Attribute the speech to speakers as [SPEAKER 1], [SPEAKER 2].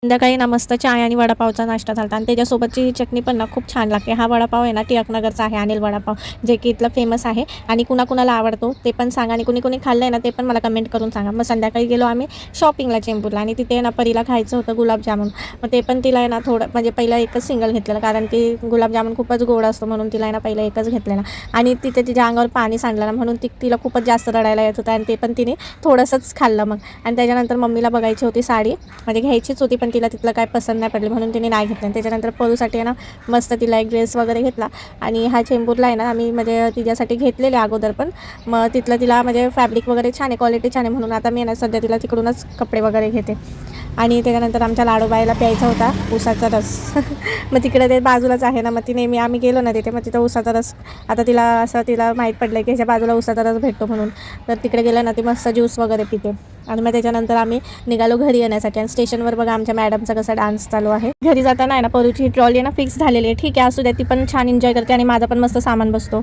[SPEAKER 1] संध्याकाळी ना मस्त चाय आणि वडापावचा नाश्ता झाला आणि त्याच्यासोबतची ही चटणी पण ना खूप छान लागते. हा वडापाव आहे ना टिळकनगरचा आहे, अनिल वडापाव, जे की इथला फेमस आहे आणि कुणाकुणाला आवडतो ते पण सांगा आणि कुणी कुणी खाल्लं आहे ना ते पण मला कमेंट करून सांगा. मग संध्याकाळी गेलो आम्ही शॉपिंगला चेंबूरला आणि तिथे ना परीला खायचं होतं गुलाबजामुन. मग ते पण तिला आहे ना थोडं म्हणजे पहिलं एकच सिंगल घेतलेलं, कारण की गुलाबजामुन खूपच गोड असतो म्हणून तिला आहे ना पहिलं एकच घेतलेला आणि तिथे तिच्या अंगावर पाणी सांडलं ना म्हणून तिला खूपच जास्त रडायला येत होतं आणि ते पण तिने थोडंसंच खाल्लं. मग आणि त्याच्यानंतर मम्मीला बघायची होती साडी, म्हणजे घ्यायचीच होती पण तिला तिथलं काय पसंत नाही पडली म्हणून तिने नाही घेतलं. त्याच्यानंतर पळूसाठी आहे ना मस्त तिला एक ड्रेस वगैरे घेतला आणि हा चेंबूरला आहे ना आम्ही म्हणजे तिच्यासाठी घेतलेले अगोदर पण. मग तिथलं तिला म्हणजे फॅब्रिक वगैरे छान आहे, क्वालिटी छान आहे म्हणून आता मी ना सध्या तिला तिकडूनच कपडे वगैरे घेते. आणि त्याच्यानंतर आमच्या लाडोबाईला प्यायचा होता उसाचा रस. मग तिकडे ते बाजूलाच आहे ना, मग ती नेहमी आम्ही गेलो ना तिथे, मग तिथं उसाचा रस, आता तिला माहीत पडलं की ह्याच्या बाजूला उसाचा रस भेटतो म्हणून, तर तिकडे गेलं ना ती मस्त ज्यूस वगैरे पिते. आणि मग त्याच्यानंतर आम्ही निघालो घरी येण्यासाठी आणि स्टेशनवर बघा आमच्या मॅडमचा कसा डान्स चालू आहे. घरी जाताना आहे ना परूची ट्रॉली ना फिक्स झालेली आहे, ठीक आहे असू द्या, ती पण छान एन्जॉय करते आणि माझा पण मस्त सामान बसतो.